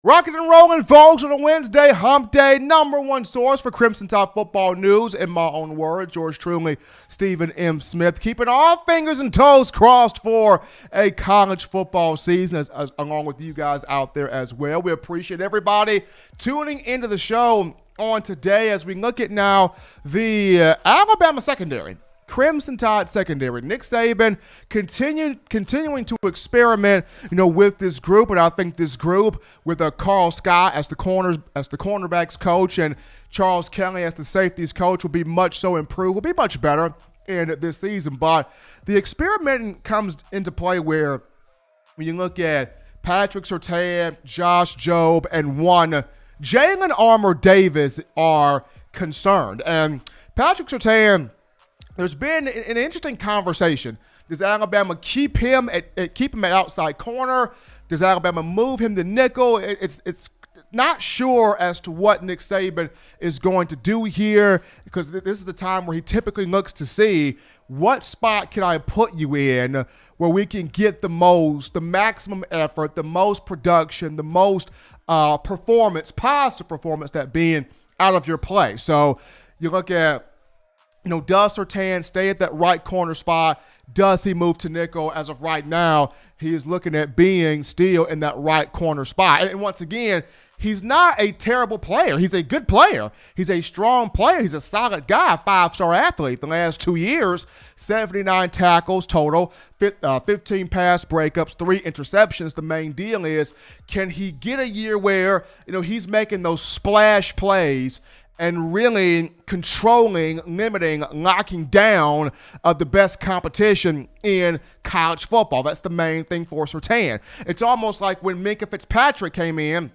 Rocking and rolling, folks, on a Wednesday, hump day, number one source for Crimson2go football news, in my own words, yours truly, Stephen M. Smith, keeping all fingers and toes crossed for a college football season, along with you guys out there as well. We appreciate everybody tuning into the show on today as we look at now the Alabama secondary. Crimson Tide secondary. Nick Saban continuing to experiment, with this group, and I think this group with Carl Scott as the cornerbacks coach and Charles Kelly as the safeties coach will be much so improved. Will be much better in this season. But the experiment comes into play where when you look at Patrick Surtain, Josh Jobe, and one Jalyn Armour-Davis are concerned. And Patrick Surtain, there's been an interesting conversation. Does Alabama keep him at outside corner? Does Alabama move him to nickel? It's not sure as to what Nick Saban is going to do here, because this is the time where he typically looks to see what spot can I put you in where we can get the maximum effort, the most production, the most positive performance that being out of your play. So you look at, does Surtain stay at that right corner spot? Does he move to nickel? As of right now, he is looking at being still in that right corner spot. And once again, he's not a terrible player. He's a good player. He's a strong player. He's a solid guy, 5-star athlete. The last 2 years, 79 tackles total, 15 pass breakups, 3 interceptions. The main deal is, can he get a year where, he's making those splash plays and really controlling, limiting, locking down the best competition in college football? That's the main thing for Surtain. It's almost like when Minkah Fitzpatrick came in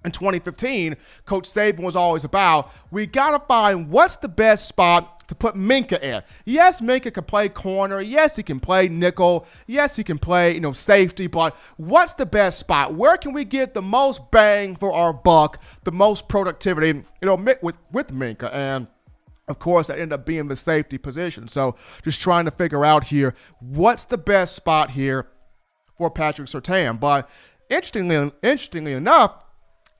2015, Coach Saban was always about, we got to find what's the best spot to put Minkah in. Yes, Minkah can play corner. Yes, he can play nickel. Yes, he can play, safety. But what's the best spot? Where can we get the most bang for our buck, the most productivity, with Minkah? And of course, that ended up being the safety position. So just trying to figure out here, what's the best spot here for Patrick Surtain? But interestingly enough,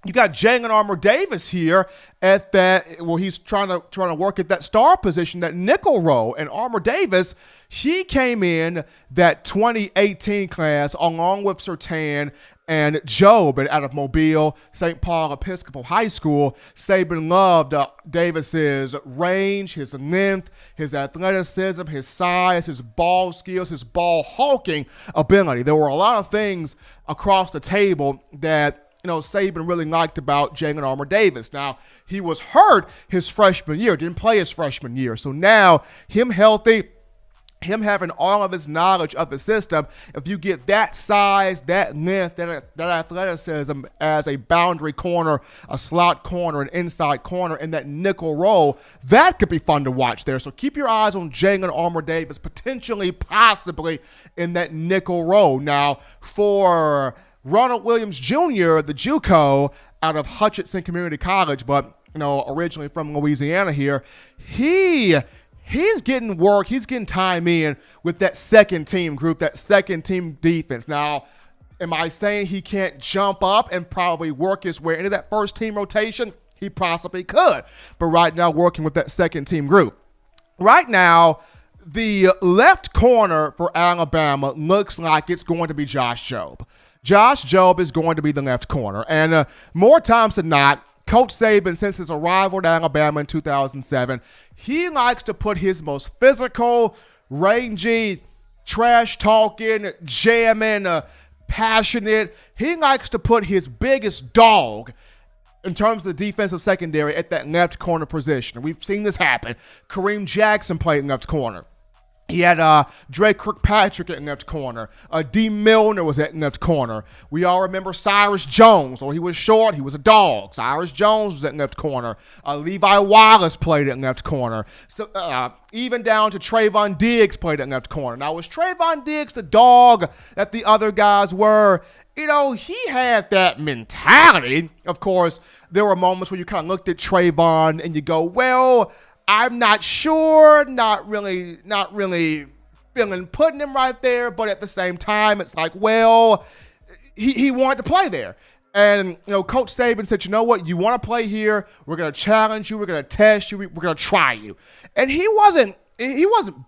you got Jalyn Armour-Davis here at that, well, he's trying to work at that star position, that nickel role. And Armour-Davis, he came in that 2018 class along with Surtain and Jobe out of Mobile, St. Paul Episcopal High School. Saban loved Davis's range, his length, his athleticism, his size, his ball skills, his ball hawking ability. There were a lot of things across the table that Saban really liked about Jalyn Armour-Davis. Now, he was hurt his freshman year, didn't play his freshman year. So now, him healthy, him having all of his knowledge of the system, if you get that size, that length, that athleticism as a boundary corner, a slot corner, an inside corner, and that nickel role, that could be fun to watch there. So keep your eyes on Jalyn Armour-Davis, possibly in that nickel role. Now, for Ronald Williams Jr., the JUCO out of Hutchinson Community College, but originally from Louisiana here, he's getting work, he's getting time in with that second team group, that second team defense. Now, am I saying he can't jump up and probably work his way into that first team rotation? He possibly could, but right now working with that second team group. Right now, the left corner for Alabama looks like it's going to be Josh Jobe. Josh Jobe is going to be the left corner. And more times than not, Coach Saban, since his arrival at Alabama in 2007, he likes to put his most physical, rangy, trash-talking, jamming, passionate, he likes to put his biggest dog in terms of the defensive secondary at that left corner position. We've seen this happen. Kareem Jackson played left corner. He had Drake Kirkpatrick at left corner. D. Milner was at left corner. We all remember Cyrus Jones. He was short, he was a dog. Cyrus Jones was at left corner. Levi Wallace played at left corner. So even down to Trayvon Diggs played at left corner. Now, was Trayvon Diggs the dog that the other guys were? He had that mentality. Of course, there were moments where you kind of looked at Trayvon and you go, well, I'm not sure, not really feeling putting him right there, but at the same time, it's like, well, he wanted to play there. And, Coach Saban said, you know what? You want to play here? We're going to challenge you. We're going to test you. We're going to try you. And he wasn't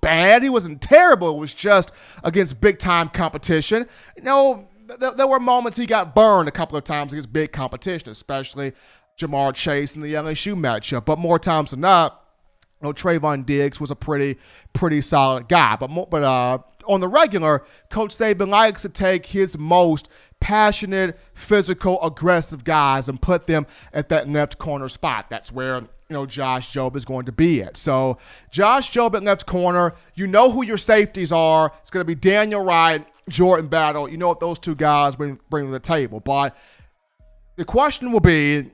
bad. He wasn't terrible. It was just against big-time competition. There were moments he got burned a couple of times against big competition, especially Jamar Chase in the LSU matchup. But more times than not, Trayvon Diggs was a pretty solid guy. But on the regular, Coach Saban likes to take his most passionate, physical, aggressive guys and put them at that left corner spot. That's where Josh Jobe is going to be at. So Josh Jobe at left corner, you know who your safeties are. It's going to be Daniel Wright, Jordan Battle. You know what those two guys bring to the table. But the question will be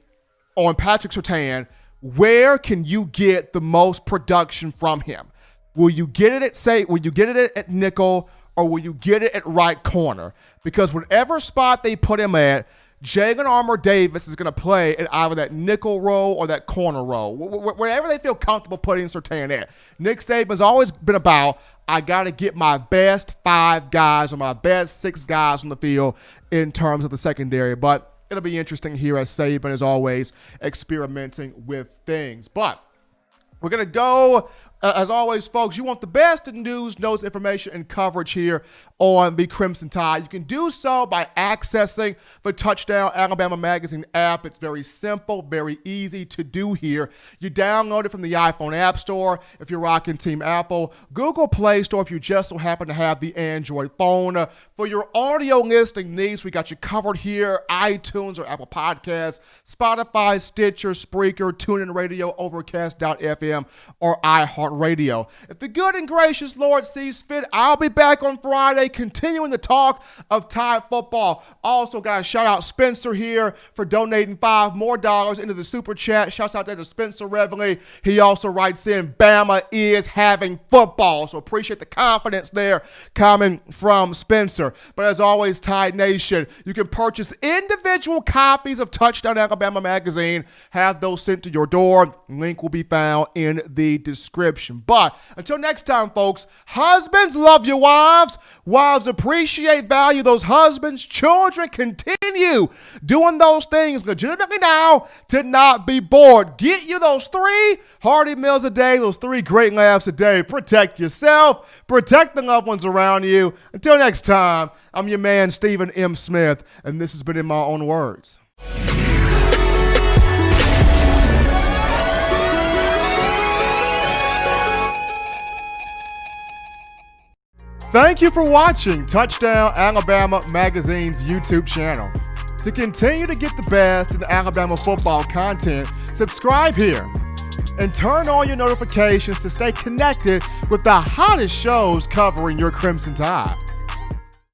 on Patrick Surtain, where can you get the most production from him? Will you get it at nickel, or will you get it at right corner? Because whatever spot they put him at, Jalyn Armour-Davis is going to play at either that nickel role or that corner role, wherever they feel comfortable putting Surtain at. Nick Saban's always been about, I got to get my best 5 guys or my best 6 guys on the field in terms of the secondary. But it'll be interesting here as Saban is always experimenting with things. But we're going to go, as always, folks, you want the best in news, notes, information, and coverage here on the Crimson Tide. You can do so by accessing the Touchdown Alabama Magazine app. It's very simple, very easy to do here. You download it from the iPhone App Store if you're rocking Team Apple, Google Play Store if you just so happen to have the Android phone. For your audio listening needs, we got you covered here, iTunes or Apple Podcasts, Spotify, Stitcher, Spreaker, TuneIn Radio, Overcast.fm, or iHeartRadio. If the good and gracious Lord sees fit, I'll be back on Friday continuing the talk of Tide football. Also, guys, shout out Spencer here for donating $5 more into the super chat. Shouts out there to Spencer Reveley. He also writes in, Bama is having football. So appreciate the confidence there coming from Spencer. But as always, Tide Nation, you can purchase individual copies of Touchdown Alabama Magazine. Have those sent to your door. Link will be found in the description. But until next time, folks, husbands, love your wives. Wives, appreciate, value those husbands. Children, continue doing those things legitimately now to not be bored. Get you those 3 hearty meals a day, those 3 great laughs a day. Protect yourself. Protect the loved ones around you. Until next time, I'm your man, Stephen M. Smith, and this has been In My Own Words. Thank you for watching Touchdown Alabama Magazine's YouTube channel. To continue to get the best in Alabama football content, subscribe here and turn on your notifications to stay connected with the hottest shows covering your Crimson Tide.